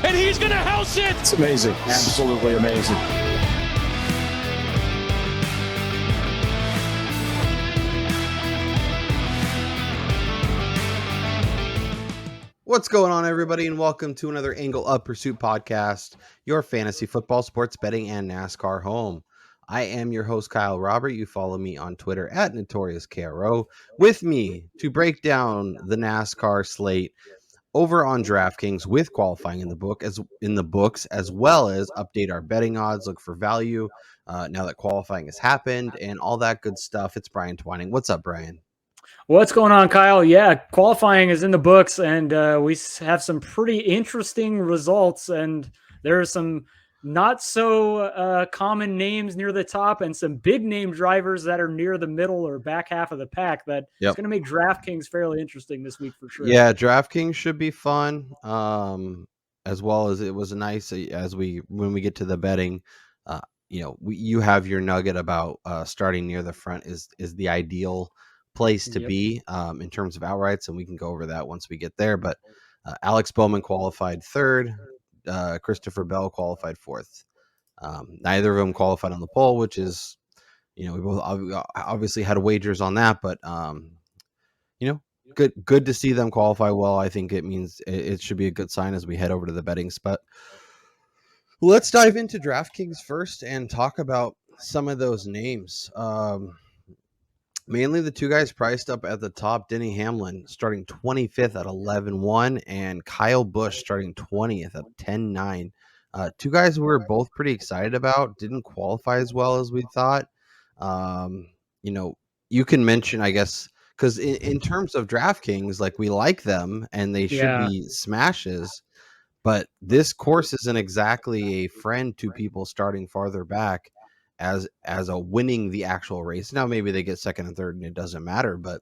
and he's going to house it. It's amazing. Absolutely amazing. What's going on, everybody, and welcome to another Angle of Pursuit podcast, your fantasy football, sports betting, and NASCAR home. I am your host, Kyle Robert. You follow me on Twitter at NotoriousKRO. With me to break down the NASCAR slate over on DraftKings with qualifying in the books, as well as update our betting odds, look for value now that qualifying has happened, and all that good stuff. It's Brian Twining. What's up, Brian? What's going on, Kyle? Yeah, qualifying is in the books, and we have some pretty interesting results, and there are some not so common names near the top and some big name drivers that are near the middle or back half of the pack that it's going to make DraftKings fairly interesting this week for sure. Yeah, DraftKings should be fun, as well as it was nice when we get to the betting. You have your nugget about starting near the front is the ideal place to be in terms of outrights, and we can go over that once we get there. But Alex Bowman qualified third, Christopher Bell qualified fourth. Neither of them qualified on the poll, which is, we both obviously had wagers on that, but good to see them qualify well. I think it means it should be a good sign as we head over to the betting spot. Let's dive into DraftKings first and talk about some of those names. Mainly the two guys priced up at the top, Denny Hamlin starting 25th at 11-1 and Kyle Busch starting 20th at 10-9. Two guys we were both pretty excited about, didn't qualify as well as we thought. You can mention, I guess, because in terms of DraftKings, like, we like them and they should be smashes, but this course isn't exactly a friend to people starting farther back as a winning the actual race. Now, maybe they get second and third and it doesn't matter, but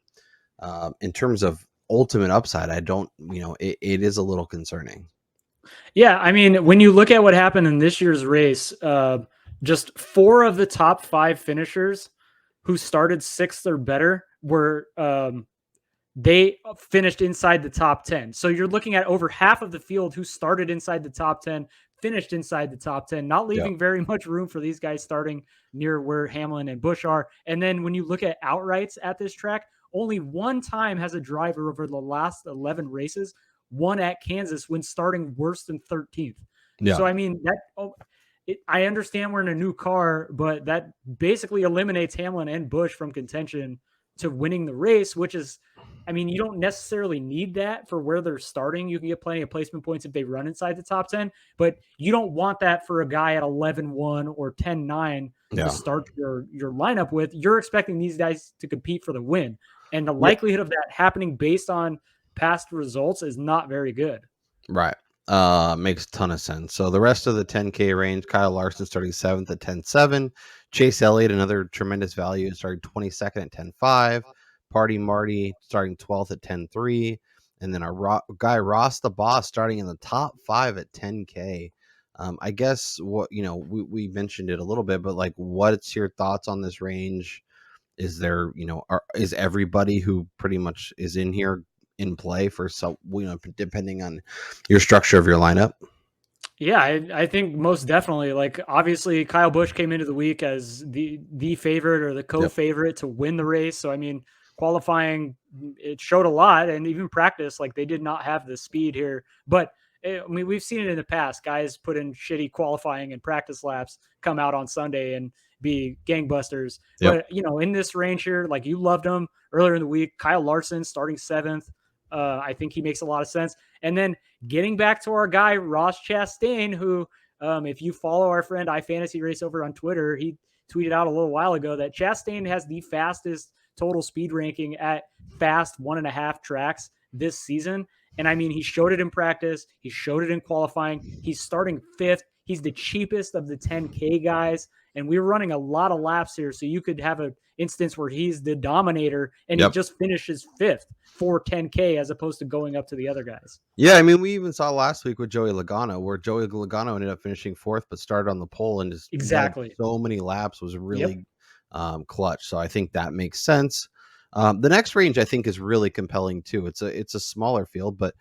in terms of ultimate upside, I don't, it is a little concerning. Yeah, I mean, when you look at what happened in this year's race, just 4 of the top 5 finishers who started 6th or better were they finished inside the top 10. So you're looking at over half of the field who started inside the top 10, finished inside the top 10, not leaving very much room for these guys starting near where Hamlin and Busch are. And then when you look at outrights at this track, only one time has a driver over the last 11 races won at Kansas when starting worse than 13th. Yeah. So, I mean, I understand we're in a new car, but that basically eliminates Hamlin and Busch from contention to winning the race, which is, I mean, you don't necessarily need that for where they're starting. You can get plenty of placement points if they run inside the top 10, but you don't want that for a guy at 11-1 or 10-9 to start your lineup with. You're expecting these guys to compete for the win, and the likelihood of that happening based on past results is not very good. Right. Makes a ton of sense. So the rest of the 10K range, Kyle Larson starting 7th at 10-7. Chase Elliott, another tremendous value, starting 22nd at 10-5. Party Marty starting 12th at 10-3. And then our guy Ross the Boss starting in the top 5 at 10K. I guess what, we mentioned it a little bit, but like, what's your thoughts on this range? Is there, is everybody who pretty much is in here in play for some, depending on your structure of your lineup? Yeah, I think most definitely. Like, obviously, Kyle Busch came into the week as the favorite or the co-favorite to win the race. So, I mean, qualifying, it showed a lot, and even practice, like, they did not have the speed here. But, I mean, we've seen it in the past. Guys put in shitty qualifying and practice laps, come out on Sunday and be gangbusters. But, in this range here, like, you loved them earlier in the week. Kyle Larson starting 7th. I think he makes a lot of sense. And then getting back to our guy, Ross Chastain, who, if you follow our friend iFantasy Race over on Twitter, he tweeted out a little while ago that Chastain has the fastest total speed ranking at fast 1.5 tracks this season. And I mean, he showed it in practice. He showed it in qualifying. He's starting 5th. He's the cheapest of the 10K guys. And we were running a lot of laps here. So you could have an instance where he's the dominator and he just finishes 5th for 10K as opposed to going up to the other guys. Yeah, I mean, we even saw last week with Joey Logano, where Joey Logano ended up finishing 4th, but started on the pole and just exactly so many laps, was really clutch. So I think that makes sense. The next range I think is really compelling too. It's a smaller field, but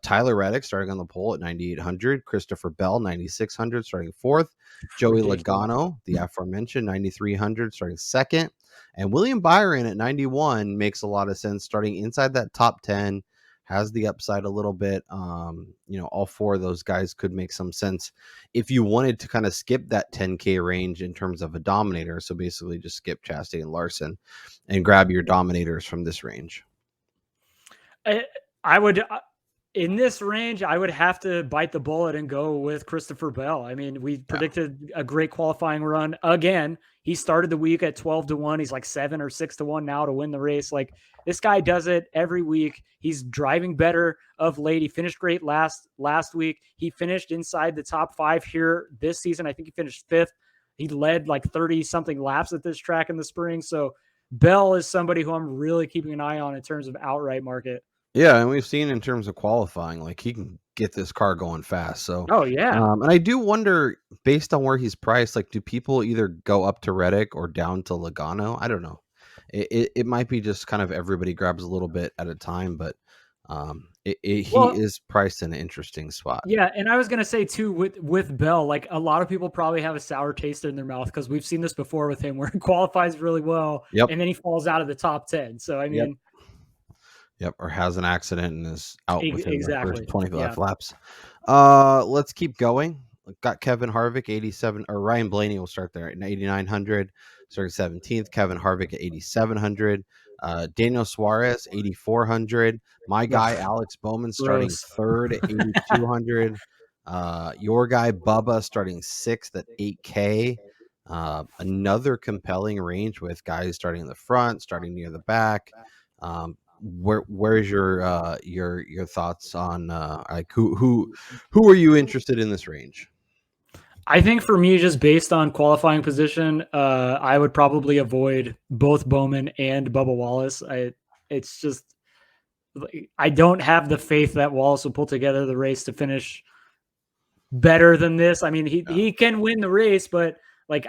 Tyler Reddick starting on the pole at 9,800, Christopher Bell 9,600 starting fourth, Joey Ridiculous. Logano, the aforementioned 9,300 starting second, and William Byron at 91 makes a lot of sense starting inside that top 10. Has the upside a little bit. All four of those guys could make some sense if you wanted to kind of skip that 10K range in terms of a dominator. So basically just skip Chastain and Larson and grab your dominators from this range. I would, in this range, I would have to bite the bullet and go with Christopher Bell. I mean, we predicted a great qualifying run again. He started the week at 12-1. He's like 7 or 6-1 now to win the race. Like, this guy does it every week. He's driving better of late. He finished great last week. He finished inside the top 5 here this season. I think he finished 5th. He led like 30 something laps at this track in the spring. So Bell is somebody who I'm really keeping an eye on in terms of outright market. Yeah, and we've seen in terms of qualifying, like he can get this car going fast. So, oh yeah, and I do wonder, based on where he's priced, like do people either go up to Reddick or down to Logano? I don't know. It might be just kind of everybody grabs a little bit at a time, but he is priced in an interesting spot. Yeah, and I was gonna say too with Bell, like a lot of people probably have a sour taste in their mouth because we've seen this before with him, where he qualifies really well, and then he falls out of the top 10. So I mean. Yep, or has an accident and is out within the first 25 laps. Let's keep going. Got Kevin Harvick 87, or Ryan Blaney will start there at 8,900, starting 17th. Kevin Harvick at 8,700. Daniel Suarez 8,400. My guy Alex Bowman starting third at 8,200. Your guy Bubba starting 6th at 8K. Another compelling range with guys starting in the front, starting near the back. Where's your thoughts on like who are you interested in this range? I think for me, just based on qualifying position, I would probably avoid both Bowman and Bubba Wallace. It's just I don't have the faith that Wallace will pull together the race to finish better than this. I mean, he can win the race, but like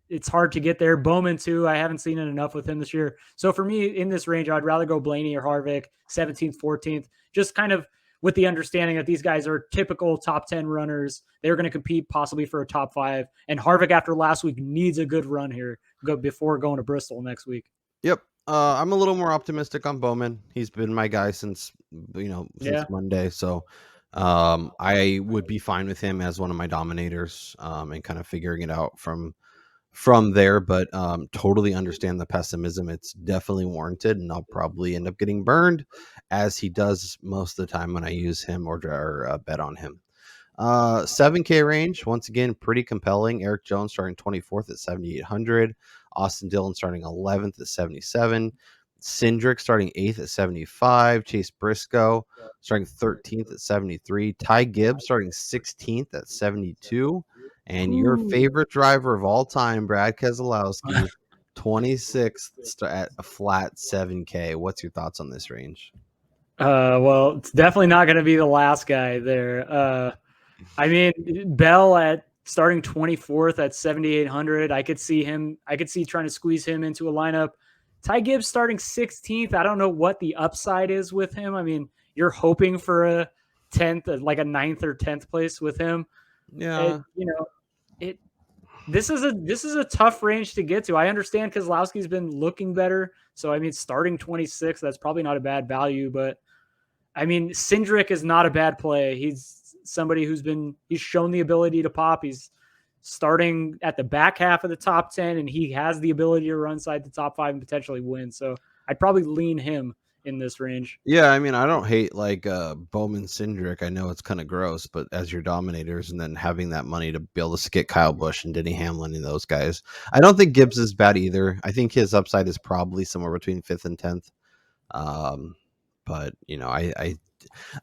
it's hard to get there. Bowman too. I haven't seen it enough with him this year. So for me in this range, I'd rather go Blaney or Harvick, 17th, 14th, just kind of with the understanding that these guys are typical top 10 runners. They're going to compete possibly for a top 5. And Harvick after last week needs a good run here before going to Bristol next week. Yep. I'm a little more optimistic on Bowman. He's been my guy since Monday. So I would be fine with him as one of my dominators and kind of figuring it out from there, but totally understand the pessimism. It's definitely warranted, and I'll probably end up getting burned as he does most of the time when I use him or bet on him. 7K range, once again, pretty compelling. Eric Jones starting 24th at 7,800. Austin Dillon starting 11th at 77. Cindric starting 8th at 75. Chase Briscoe starting 13th at 73. Ty Gibbs starting 16th at 72. And your favorite driver of all time, Brad Keselowski, 26th at a flat 7K. What's your thoughts on this range? Well, it's definitely not going to be the last guy there. I mean, Bell at starting 24th at 7,800. I could see trying to squeeze him into a lineup. Ty Gibbs starting 16th. I don't know what the upside is with him. I mean, you're hoping for a 10th, like a 9th or 10th place with him. Yeah. This is a tough range to get to. I understand Keselowski's been looking better. So, I mean, starting 26th, that's probably not a bad value. But, I mean, Cindric is not a bad play. He's somebody he's shown the ability to pop. He's starting at the back half of the top 10, and he has the ability to run inside the top 5 and potentially win. So, I'd probably lean him in this range. Yeah, I mean, I don't hate like Bowman Cindric. I know it's kind of gross, but as your dominators and then having that money to be able to get Kyle Busch and Denny Hamlin and those guys. I don't think Gibbs is bad either. I think his upside is probably somewhere between 5th and 10th. But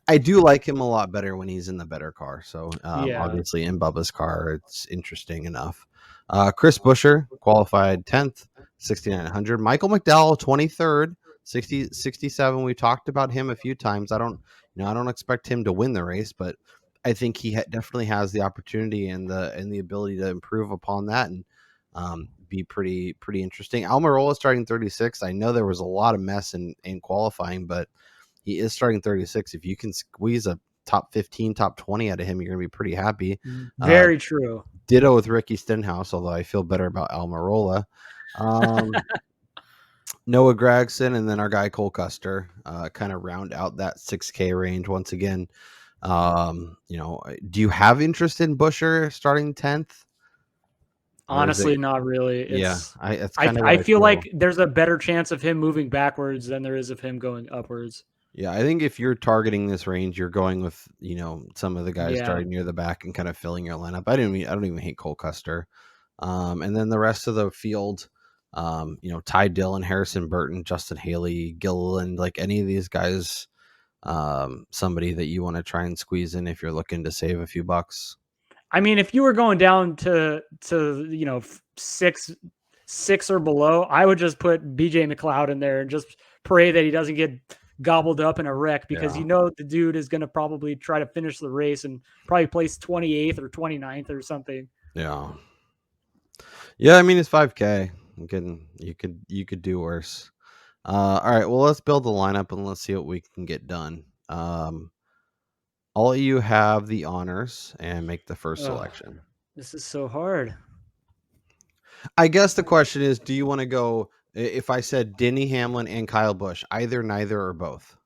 I do like him a lot better when he's in the better car. So obviously in Bubba's car, it's interesting enough. Chris Buescher qualified 10th, 6,900. Michael McDowell 23rd. 67. We talked about him a few times. I don't expect him to win the race, but I think he definitely has the opportunity and the ability to improve upon that. And be pretty interesting. Almirola starting 36. I know there was a lot of mess in qualifying, but he is starting 36. If you can squeeze a top 15, top 20 out of him, you're going to be pretty happy. Very true. Ditto with Ricky Stenhouse, although I feel better about Almirola. Noah Gregson, and then our guy Cole Custer kind of round out that 6K range once again. Do you have interest in Buescher starting 10th? Honestly, not really. I feel like there's a better chance of him moving backwards than there is of him going upwards. Yeah, I think if you're targeting this range, you're going with some of the guys starting near the back and kind of filling your lineup. I don't even hate Cole Custer, and then the rest of the field, Ty Dillon, Harrison Burton, Justin Haley, Gilliland, like any of these guys, somebody that you want to try and squeeze in if you're looking to save a few bucks. I mean, if you were going down to six or below, I would just put BJ McLeod in there and just pray that he doesn't get gobbled up in a wreck, because the dude is going to probably try to finish the race and probably place 28th or 29th or something. Yeah. I mean, it's 5K. You could do worse. All right. Well, let's build the lineup and let's see what we can get done. All of you have the honors and make the first selection. This is so hard. I guess the question is, do you want to go, if I said Denny Hamlin and Kyle Busch, either, neither, or both?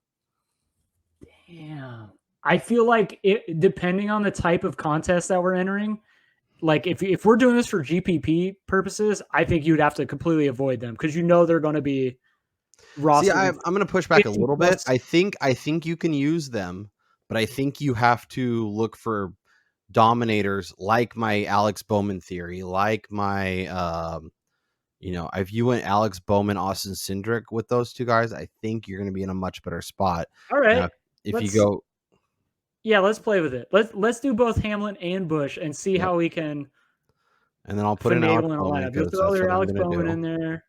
Damn. I feel like depending on the type of contest that we're entering, like if we're doing this for GPP purposes, I think you'd have to completely avoid them, because they're going to be rostered. See, I'm going to push back a little bit. I think you can use them, but I think you have to look for dominators like my Alex Bowman theory, like my if you went Alex Bowman, Austin Cindric with those two guys, I think you're going to be in a much better spot. All right. Now, if you go, let's play with it. Let's do both Hamlin and Busch and see how we can. And then I'll put an Alex Bowman. Just throw your Alex Bowman in there.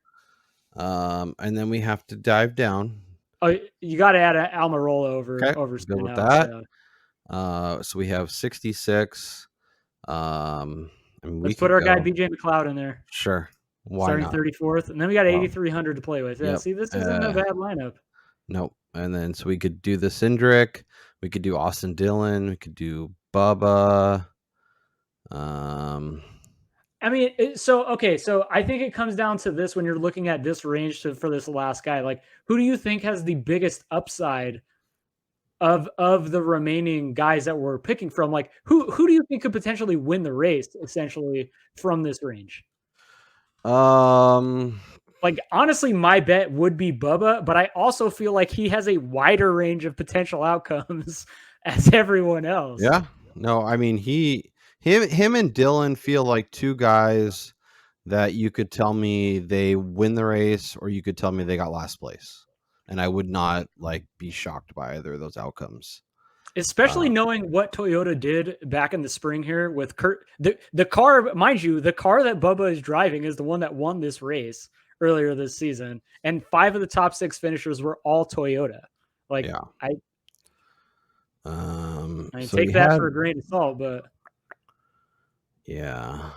And then we have to dive down. Oh, you got to add an Almirola over. Good with that. So we have 66. And let's put our guy BJ McLeod in there. Sure. Why starting not? 34th, and then we got 8,300 to play with. Yeah, see, this isn't a bad lineup. Nope. And then so we could do the Cindric, we could do Austin Dillon, we could do Bubba. I mean, so I think it comes down to this when you're looking at this range for this last guy. Like, who do you think has the biggest upside of the remaining guys that we're picking from? Like, who do you think could potentially win the race essentially from this range? Like, honestly, my bet would be Bubba, but I also feel like he has a wider range of potential outcomes as everyone else. Yeah. No, I mean, him and Dylan feel like two guys that you could tell me they win the race, or you could tell me they got last place, and I would not be shocked by either of those outcomes. Especially knowing what Toyota did back in the spring here with Kurt. The car, mind you, the car that Bubba is driving is the one that won this race earlier this season, and 5 of the top 6 finishers were all Toyota. I so take that for a grain of salt, but yeah.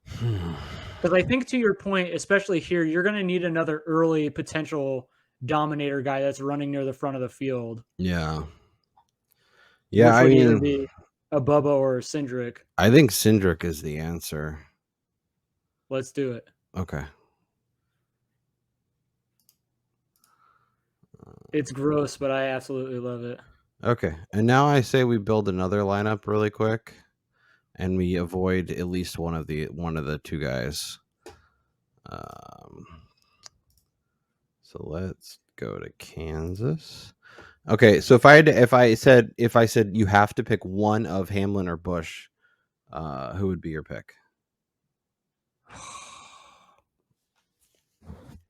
Because I think, to your point, especially here, you're going to need another early potential dominator guy that's running near the front of the field. Yeah. I mean, either be a Bubba or a Cindric. I think Cindric is the answer. Let's do it. Okay. It's gross, but I absolutely love it. Okay. And now I say we build another lineup really quick, and we avoid at least one of the two guys. So let's go to Kansas. Okay, so if I said you have to pick one of Hamlin or Busch, who would be your pick?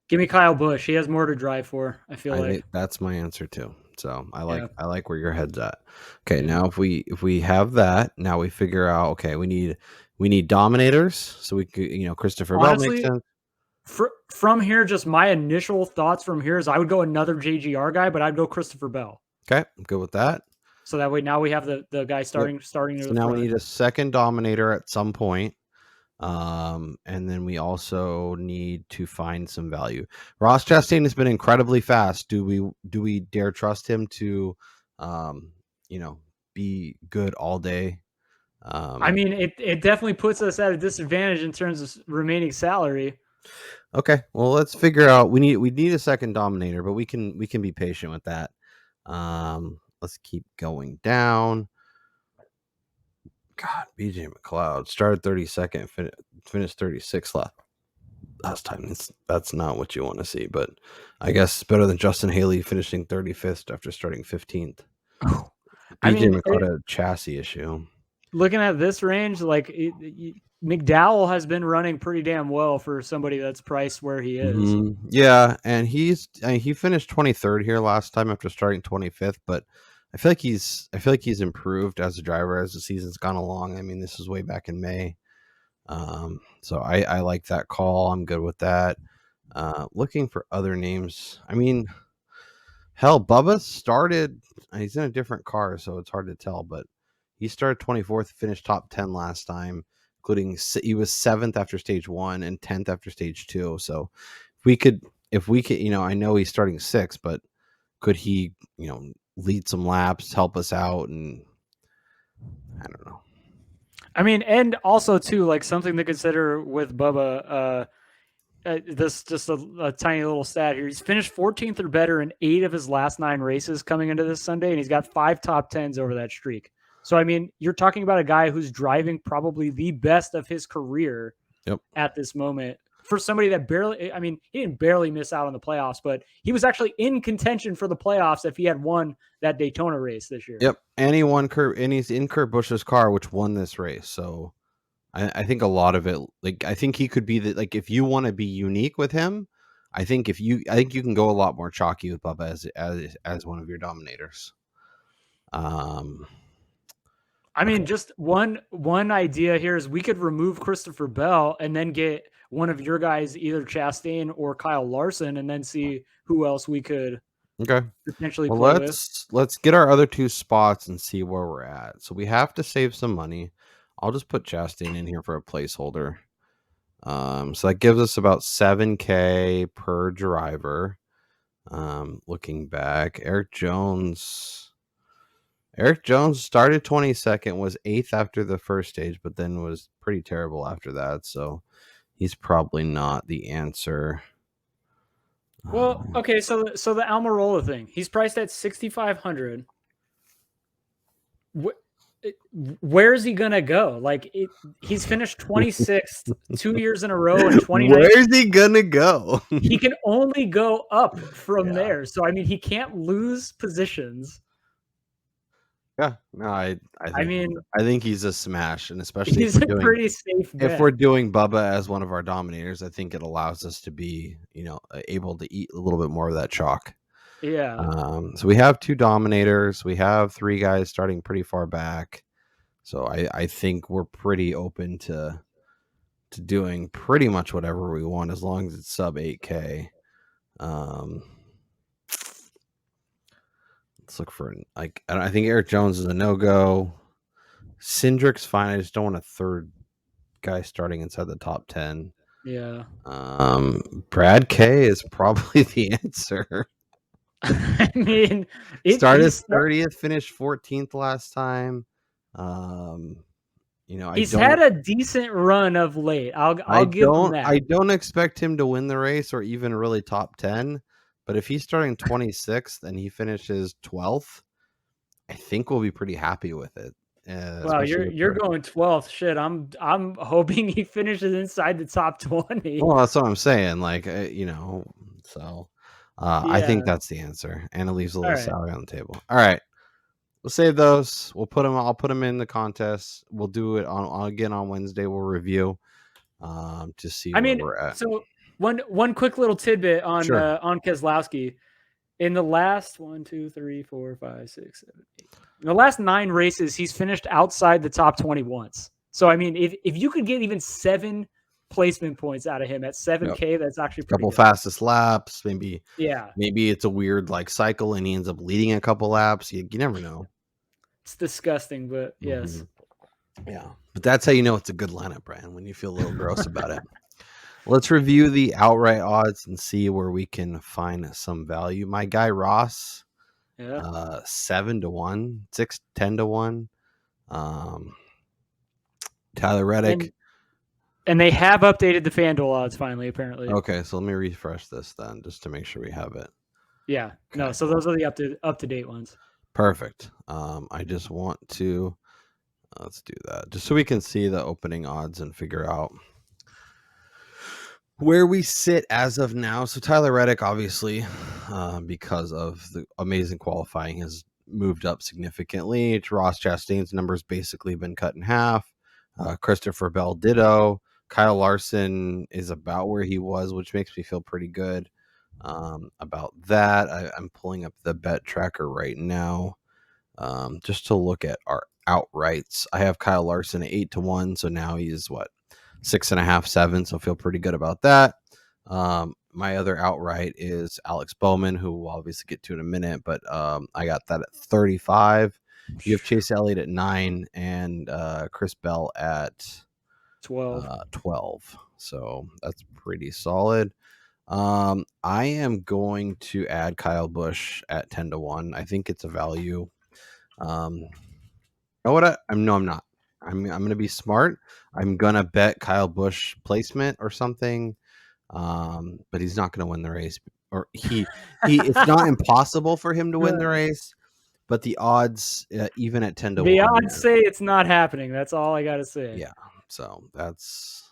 Give me Kyle Busch. He has more to drive for. I think that's my answer too. So I like where your head's at. Okay, now if we have that, now we figure out. Okay, we need dominators. So we could Christopher Bell makes sense. From here, just my initial thoughts from here is I would go another JGR guy, but I'd go Christopher Bell. Okay, I'm good with that. So that way now we have the guy starting. So now we need a second dominator at some point. And then we also need to find some value. Ross Chastain has been incredibly fast. Do we dare trust him to, be good all day? I mean, it definitely puts us at a disadvantage in terms of remaining salary. Okay, well, let's figure out. We need a second dominator, but we can be patient with that. Let's keep going down. God, BJ McLeod started 32nd, finished 36th last time. That's not what you want to see, but I guess better than Justin Haley finishing 35th after starting 15th. I BJ mean, McLeod had a chassis issue. Looking at this range, like McDowell has been running pretty damn well for somebody that's priced where he is. Yeah, and he finished 23rd here last time after starting 25th, but I feel like he's improved as a driver as the season's gone along. I mean, this is way back in May. So I like that call. I'm good with that. Looking for other names. I mean, hell, Bubba started. He's in a different car, so it's hard to tell. But he started 24th, finished top 10 last time, including he was 7th after stage 1 and 10th after stage 2. So if we could, I know he's starting 6th, but could he, lead some laps, help us out, and I don't know. I mean, and also too, like something to consider with Bubba. This just a tiny little stat here. He's finished 14th or better in 8 of his last 9 races coming into this Sunday, and he's got 5 top 10s over that streak. So, I mean, you're talking about a guy who's driving probably the best of his career at this moment. For somebody that he didn't barely miss out on the playoffs, but he was actually in contention for the playoffs if he had won that Daytona race this year. Yep, and he's in Kurt Busch's car, which won this race. So I think a lot of it, I think he could be if you want to be unique with him, I think you can go a lot more chalky with Bubba as one of your dominators. I mean, just one idea here is we could remove Christopher Bell and then get one of your guys, either Chastain or Kyle Larson, and then see who else we could potentially play with. Let's get our other 2 spots and see where we're at. So we have to save some money. I'll just put Chastain in here for a placeholder. So that gives us about $7,000 per driver. Looking back, Eric Jones started 22nd, was 8th after the first stage, but then was pretty terrible after that. So he's probably not the answer. Well, okay, so the Almirola thing, he's priced at $6,500. Where is he gonna go? He's finished 26th 2 years in a row in 2019. Where is he gonna go? He can only go up from there. So I mean, he can't lose positions. Yeah, no, I think he's a smash, and especially he's pretty safe bet. If we're doing Bubba as one of our dominators, I think it allows us to be, able to eat a little bit more of that chalk. Yeah. So we have 2 dominators. We have 3 guys starting pretty far back. So I think we're pretty open to doing pretty much whatever we want as long as it's sub 8K. Let's look for I think Eric Jones is a no-go. Cindric's fine. I just don't want a third guy starting inside the top 10. Yeah. Brad K is probably the answer. I mean, started 30th, finished 14th last time. He's had a decent run of late. I'll give him that. I don't expect him to win the race or even really top 10, but if he's starting 26th and he finishes 12th, I think we'll be pretty happy with it. Wow, you're going 12th. Shit, I'm hoping he finishes inside the top 20. Well, that's what I'm saying. So I think that's the answer, and it leaves a little salary on the table. All right, we'll save those. I'll put them in the contest. We'll do it again on Wednesday. We'll review to see where we're at. So one quick little tidbit on Keselowski. In the last 1, 2, 3, 4, 5, 6, 7, 8. In the last 9 races, he's finished outside the top 20 once. So I mean, if you could get even 7 placement points out of him at 7K, that's actually pretty couple good. Fastest laps, maybe. Yeah. Maybe it's a weird cycle and he ends up leading a couple laps. You never know. It's disgusting, but yes. Yeah, but that's how you know it's a good lineup, Brian, when you feel a little gross about it. Let's review the outright odds and see where we can find some value. My guy Ross, Yeah. 7-1, 10-1. Tyler Reddick. And they have updated the FanDuel odds finally, apparently. Okay, so let me refresh this then, just to make sure we have it. Yeah. Okay. No, so those are the up to date ones. Perfect. I just want to let's do that just so we can see the opening odds and figure out where we sit as of now. So Tyler Reddick, obviously, because of the amazing qualifying, has moved up significantly. Ross Chastain's numbers basically been cut in half. Christopher Bell ditto. Kyle Larson is about where he was, which makes me feel pretty good about that. I'm pulling up the bet tracker right now just to look at our outrights. I have Kyle Larson at 8-1, so now he's 6.5, 7. So feel pretty good about that. My other outright is Alex Bowman, who we'll obviously get to in a minute, but I got that at 35. You have Chase Elliott at 9 and Chris Bell at 12. So that's pretty solid. I am going to add Kyle Busch at 10-1. I think it's a value. You know what? I'm not. I'm going to be smart. I'm going to bet Kyle Busch placement or something. But he's not going to win the race, or he it's not impossible for him to win the race, but the odds, even at 10-1, the odds say it's not happening. That's all I got to say. Yeah. So that's,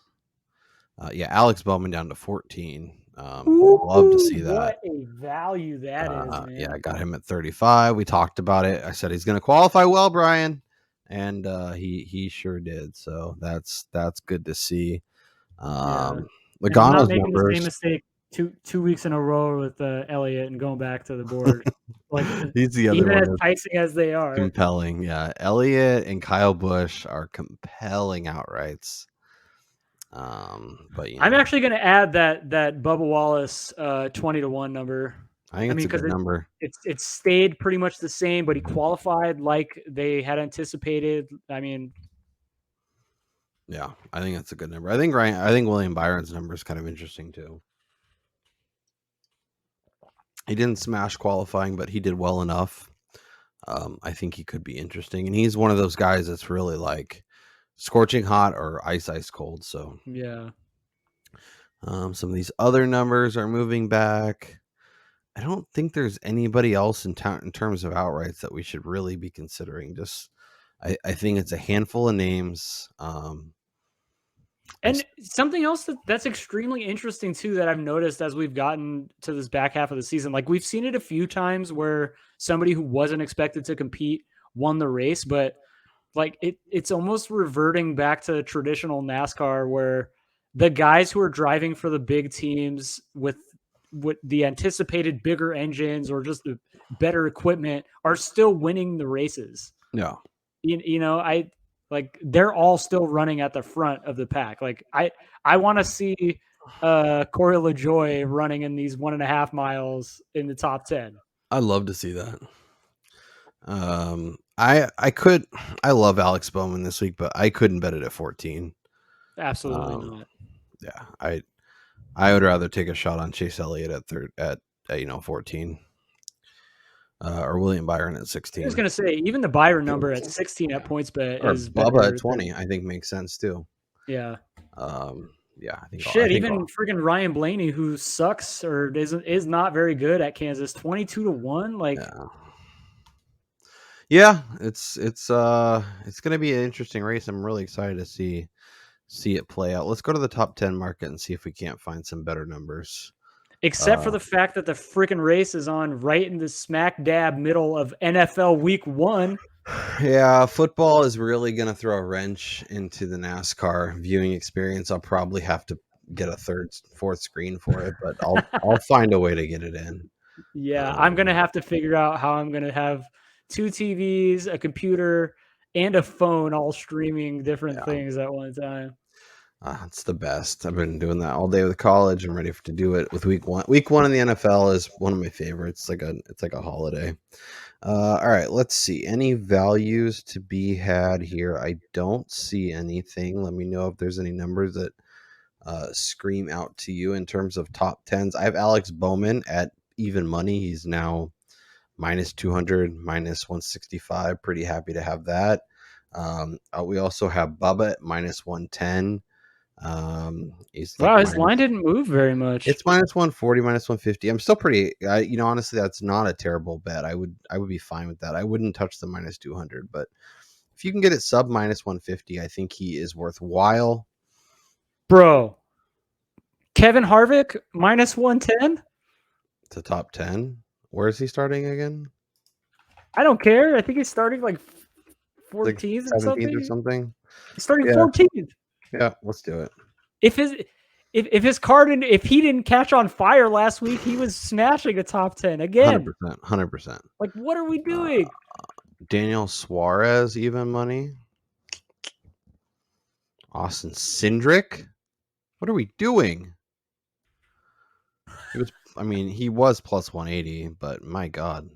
Alex Bowman down to 14. Love to see that. What a value that is, man. Yeah, I got him at 35. We talked about it. I said he's going to qualify well, Brian, and he sure did. So that's good to see. I'm Logano's not making numbers. the same mistake two weeks in a row with Elliott and going back to the board. Like he's the other even one as enticing as they are. Compelling, yeah. Elliott and Kyle Busch are compelling outrights. But I'm actually going to add that Bubba Wallace 20-1 number. I think it's a good number. It stayed pretty much the same, but he qualified like they had anticipated. I mean, yeah, I think that's a good number. I think William Byron's number is kind of interesting too. He didn't smash qualifying, but he did well enough. I think he could be interesting, and he's one of those guys that's really like scorching hot or ice cold. So yeah. Some of these other numbers are moving back. I don't think there's anybody else in terms of outrights that we should really be considering. Just, I think it's a handful of names. And something else that's extremely interesting too that I've noticed as we've gotten to this back half of the season, like we've seen it a few times where somebody who wasn't expected to compete won the race, but like it's almost reverting back to traditional NASCAR where the guys who are driving for the big teams with the anticipated bigger engines or just the better equipment are still winning the races. Yeah. You know, like they're all still running at the front of the pack. Like I want to see Corey LaJoie running in these 1.5 miles in the top 10. I'd love to see that. I love Alex Bowman this week, but I couldn't bet it at 14. Absolutely not. Yeah, I would rather take a shot on Chase Elliott at 14. Or William Byron at 16. I was going to say, even the Byron number at 16 at PointsBet or is Bubba at 20. I think makes sense too. Yeah. Yeah. I think even freaking Ryan Blaney, who sucks or is not very good at Kansas, 22-1. Like, yeah, it's going to be an interesting race. I'm really excited to see it play out. Let's go to the top 10 market and see if we can't find some better numbers. Except for the fact that the freaking race is on right in the smack dab middle of NFL Week 1. Yeah, football is really going to throw a wrench into the NASCAR viewing experience. I'll probably have to get a fourth screen for it, but I'll find a way to get it in. Yeah, I'm going to have to figure out how I'm going to have 2 TVs, a computer, and a phone all streaming different things at one time. It's the best. I've been doing that all day with college. I'm ready to do it with week one. Week one in the NFL is one of my favorites. It's like a holiday. All right, let's see. Any values to be had here? I don't see anything. Let me know if there's any numbers that scream out to you in terms of top tens. I have Alex Bowman at even money. He's now minus 200, minus 165. Pretty happy to have that. We also have Bubba at minus 110. He's like Wow, his line didn't move very much. it's minus 140, minus 150. I'm still pretty, honestly, that's not a terrible bet. I would be fine with that. I wouldn't touch the minus 200, but if you can get it sub minus 150, I think he is worthwhile. Bro, Kevin Harvick minus 110? To top 10. Where is he starting again? I don't care. I think he's starting like 14th like or something. Or something. He's starting 14th. Yeah, let's do it. If his card if he didn't catch on fire last week, he was smashing a top 10 again. 100%. Like, what are we doing? Daniel Suarez, even money. Austin Cindric. What are we doing? He was plus 180, but my God.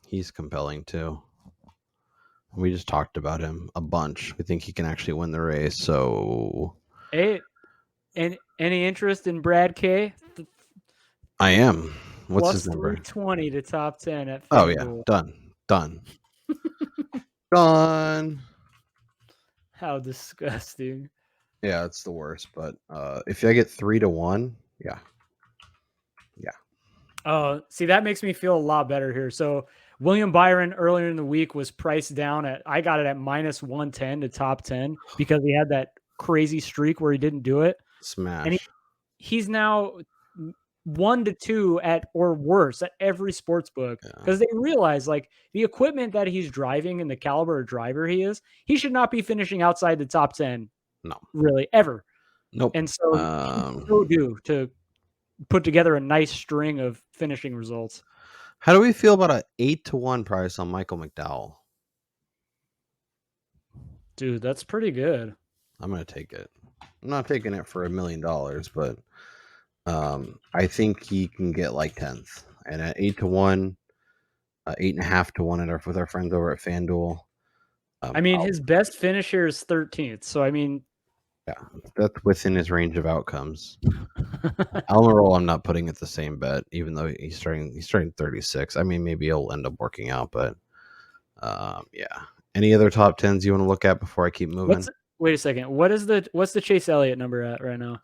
He's compelling too. We just talked about him a bunch. We think he can actually win the race. So, hey, and any interest in Brad K? I am. What's plus his number? 320 to top 10 at FanDuel. Oh yeah, done. Done. How disgusting. Yeah, it's the worst. But if I get 3-1, yeah. Oh, see, that makes me feel a lot better here. So William Byron earlier in the week was priced down I got it at minus 110 to top 10 because he had that crazy streak where he didn't do it. Smash. And he's now 1-2 at or worse at every sports book because they realize like the equipment that he's driving and the caliber of driver he is, he should not be finishing outside the top 10. No, really ever. Nope. And so so do to put together a nice string of finishing results. How do we feel about an 8-1 price on Michael McDowell? Dude, that's pretty good. I'm gonna take it. I'm not taking it for $1 million, but I think he can get like 10th. And at 8-1, 8.5-1 with our friends over at FanDuel. His best finish here is 13th. So yeah, that's within his range of outcomes. Almirola, I'm not putting at the same bet, even though he's starting 36. Maybe he'll end up working out, but yeah. Any other top 10s you want to look at before I keep moving? Wait a second. What's the Chase Elliott number at right now?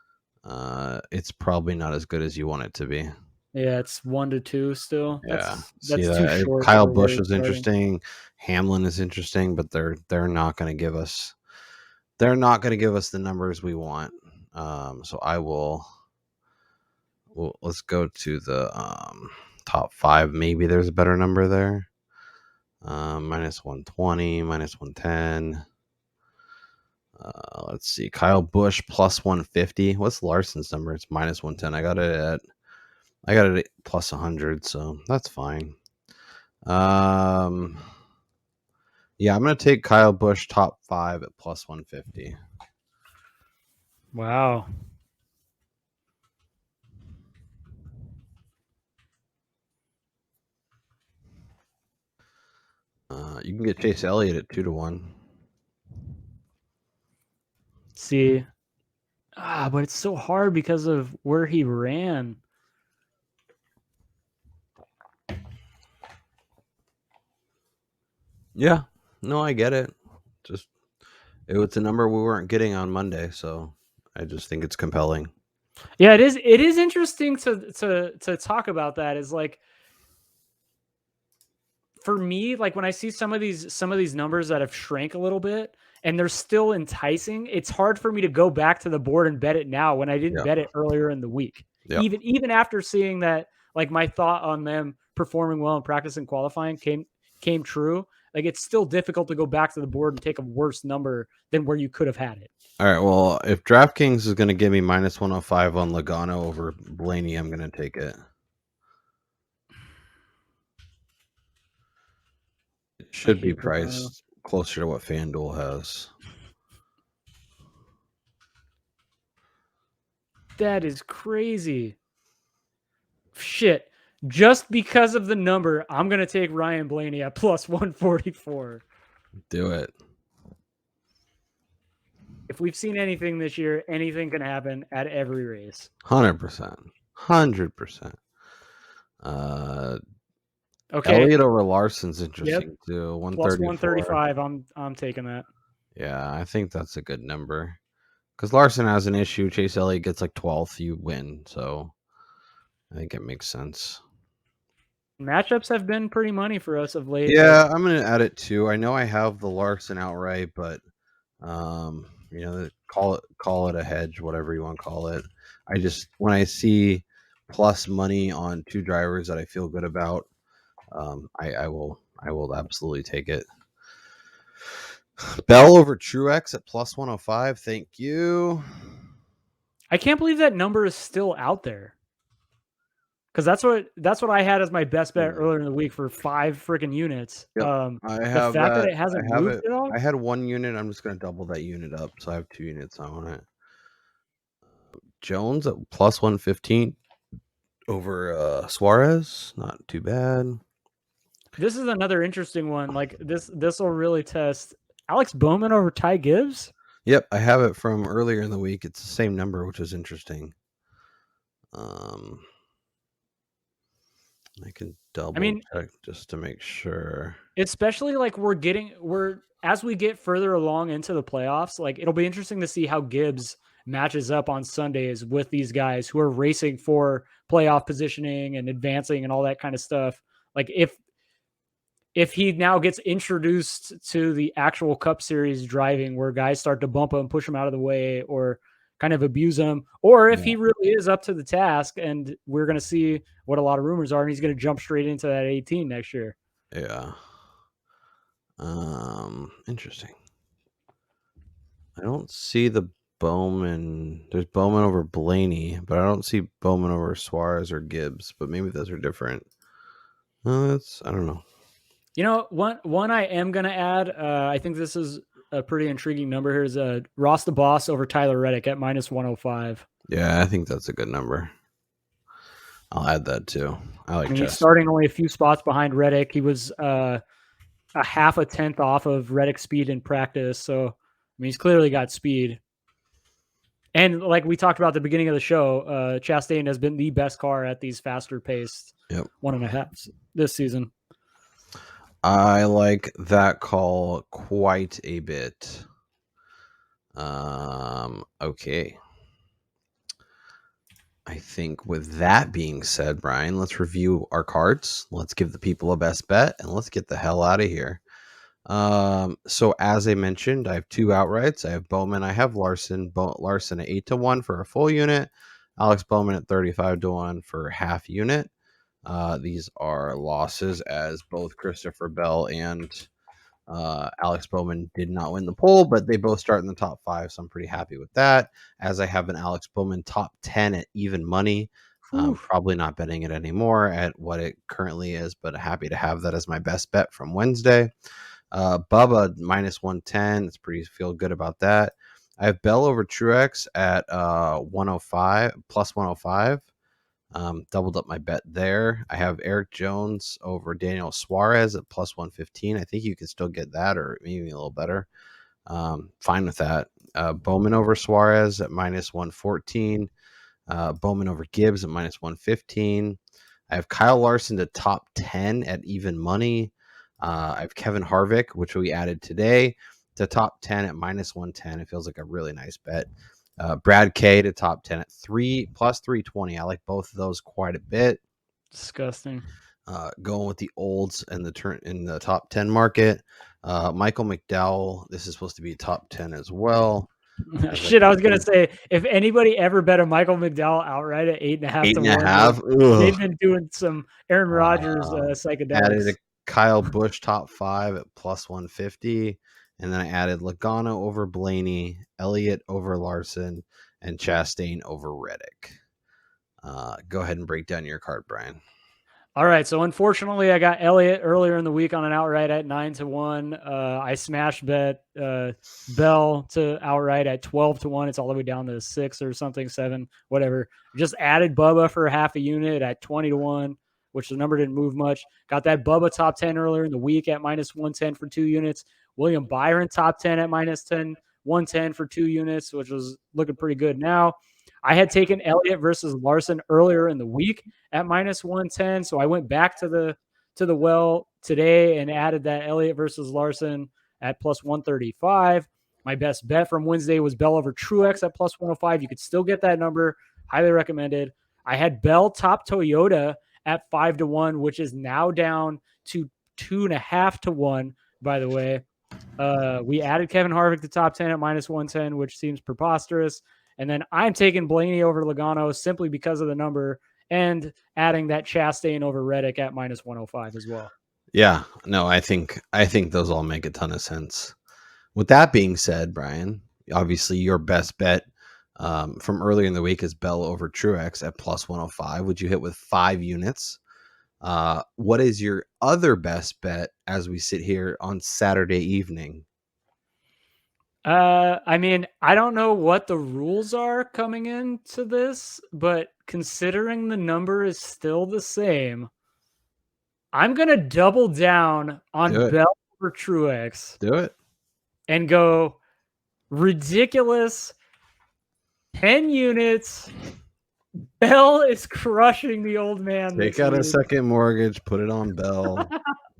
It's probably not as good as you want it to be. Yeah, it's 1-2 still. Yeah, that's too short. Kyle Busch is interesting. Hamlin is interesting, but they're not going to give us. They're not going to give us the numbers we want. So I will. Well, let's go to the top 5. Maybe there's a better number there. Minus 120, minus 110. Let's see. Kyle Busch plus 150. What's Larson's number? It's minus 110. I got it at plus 100, so that's fine. Yeah, I'm gonna take Kyle Busch top 5 at plus 150. Wow. You can get Chase Elliott at 2-1. See, but it's so hard because of where he ran. Yeah, no, I get it. Just it was a number we weren't getting on Monday, so I just think it's compelling. Yeah, it is. It is interesting to talk about that. Is like for me, like when I see some of these numbers that have shrank a little bit and they're still enticing, it's hard for me to go back to the board and bet it now when I didn't bet it earlier in the week. Yep. Even after seeing that, like my thought on them performing well in practice and qualifying came true. Like it's still difficult to go back to the board and take a worse number than where you could have had it. All right. Well, if DraftKings is going to give me minus 105 on Logano over Blaney, I'm going to take it. It should be priced closer to what FanDuel has. That is crazy. Shit. Just because of the number, I'm going to take Ryan Blaney at plus 144. Do it. If we've seen anything this year, anything can happen at every race. 100%. 100%. Okay. Elliott over Larson's interesting too. Plus 134. 135. I'm taking that. Yeah, I think that's a good number. Because Larson has an issue. Chase Elliott gets like 12th, you win. So I think it makes sense. Matchups have been pretty money for us of late. Yeah, I'm gonna add it too. I know I have the Larson outright, but call it a hedge, whatever you want to call it. I just when I see plus money on two drivers that I feel good about, I will absolutely take it. Bell over Truex at plus 105. Thank you. I can't believe that number is still out there. Because that's what I had as my best bet earlier in the week for 5 freaking units. Yep. I have the fact that it hasn't moved at all. I had 1 unit. I'm just going to double that unit up, so I have 2 units on it. Jones at plus 115 over Suarez. Not too bad. This is another interesting one. Like this will really test Alex Bowman over Ty Gibbs. Yep, I have it from earlier in the week. It's the same number, which is interesting. I can double check just to make sure. Especially like as we get further along into the playoffs, like it'll be interesting to see how Gibbs matches up on Sundays with these guys who are racing for playoff positioning and advancing and all that kind of stuff. Like if he now gets introduced to the actual Cup Series driving where guys start to bump him, push him out of the way, or kind of abuse him, or if he really is up to the task and we're going to see what a lot of rumors are and he's going to jump straight into that 18 next year. Yeah. Interesting. I don't see the Bowman. There's Bowman over Blaney, but I don't see Bowman over Suarez or Gibbs, but maybe those are different. I don't know. You know, one I am going to add, I think this is a pretty intriguing number here, is Ross the Boss over Tyler Reddick at minus 105. Yeah, I think that's a good number. I'll add that too. He's starting only a few spots behind Reddick. He was a half a tenth off of Reddick's speed in practice. So, he's clearly got speed. And like we talked about at the beginning of the show, Chastain has been the best car at these faster paced 1.5 this season. I like that call quite a bit. Okay. I think with that being said, Brian, let's review our cards. Let's give the people a best bet and let's get the hell out of here. So as I mentioned, I have 2 outrights. I have Bowman. I have Larson. Larson at 8-1 for a full unit. Alex Bowman at 35-1 for a half unit. These are losses as both Christopher Bell and Alex Bowman did not win the poll, but they both start in the top 5, so I'm pretty happy with that. As I have an Alex Bowman top 10 at even money. I'm probably not betting it anymore at what it currently is, but happy to have that as my best bet from Wednesday. Bubba minus 110. It's feel good about that. I have Bell over Truex at 105 plus 105. Doubled up my bet there. I have Eric Jones over Daniel Suarez at plus 115. I think you can still get that or maybe a little better. Fine with that. Bowman over Suarez at minus 114. Bowman over Gibbs at minus 115. I have Kyle Larson to top 10 at even money. I have Kevin Harvick, which we added today, to top 10 at minus 110. It feels like a really nice bet. Brad K to top 10 at 3 plus 320. I like both of those quite a bit. Disgusting. Going with the olds in the top 10 market. Michael McDowell. This is supposed to be top 10 as well. Shit, I was gonna say if anybody ever bet a Michael McDowell outright at 8.5 to 1, they've been doing some Aaron Rodgers psychedelics. Added a Kyle Busch top 5 at plus 150. And then I added Logano over Blaney, Elliott over Larson, and Chastain over Reddick. Go ahead and break down your card, Brian. All right, so unfortunately, I got Elliott earlier in the week on an outright at 9-1. I smash bet Bell to outright at 12-1. It's all the way down to 6 or something, 7, whatever. Just added Bubba for half a unit at 20-1, which the number didn't move much. Got that Bubba top 10 earlier in the week at -110 for 2 units. William Byron top 10 at -10, 110 for 2 units, which was looking pretty good now. I had taken Elliott versus Larson earlier in the week at -110. So I went back to the well today and added that Elliott versus Larson at +135. My best bet from Wednesday was Bell over Truex at +105. You could still get that number. Highly recommended. I had Bell top Toyota at 5-1, which is now down to 2.5-1, by the way. We added Kevin Harvick to top 10 at -110, which seems preposterous. And then I'm taking Blaney over Logano simply because of the number and adding that Chastain over Reddick at -105 as well. Yeah, no, I think those all make a ton of sense. With that being said, Brian, obviously your best bet from earlier in the week is Bell over Truex at +105, which you hit with 5 units. What is your other best bet as we sit here on Saturday evening? I mean, I don't know what the rules are coming into this, but considering the number is still the same, I'm going to double down on Bell over Truex. Do it. And go ridiculous 10 units. Bell is crushing the old man. Take out a second mortgage, put it on Bell.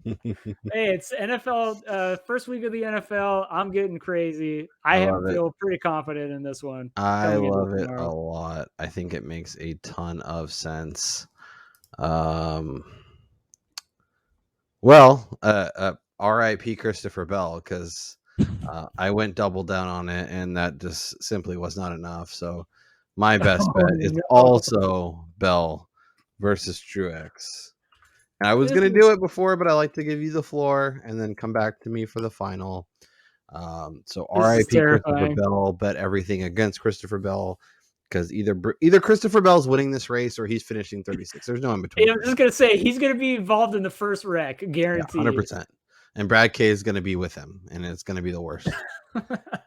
Hey, it's NFL first week of the NFL. I'm getting crazy. I feel pretty confident in this one. I love it a lot. I think it makes a ton of sense. RIP Christopher Bell, because I went double down on it, and that just simply was not enough. So my best bet is also Bell versus Truex. And I was going to do it before, but I like to give you the floor and then come back to me for the final. So RIP Christopher Bell, bet everything against Christopher Bell, because either Christopher Bell's winning this race or he's finishing 36. There's no in between. I'm just going to say he's going to be involved in the first wreck, guaranteed. 100%. And Brad K is going to be with him, and it's going to be the worst.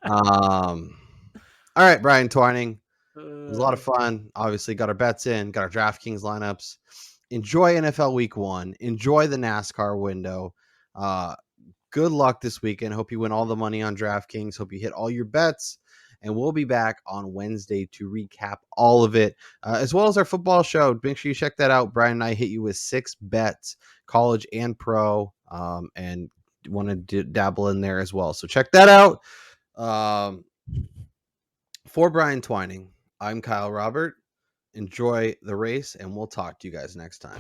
All right, Brian Twining. It was a lot of fun. Obviously, got our bets in, got our DraftKings lineups. Enjoy NFL Week 1. Enjoy the NASCAR window. Good luck this weekend. Hope you win all the money on DraftKings. Hope you hit all your bets. And we'll be back on Wednesday to recap all of it, as well as our football show. Make sure you check that out. Brian and I hit you with 6 bets, college and pro, and want to dabble in there as well. So check that out. For Brian Twining, I'm Kyle Robert. Enjoy the race, and we'll talk to you guys next time.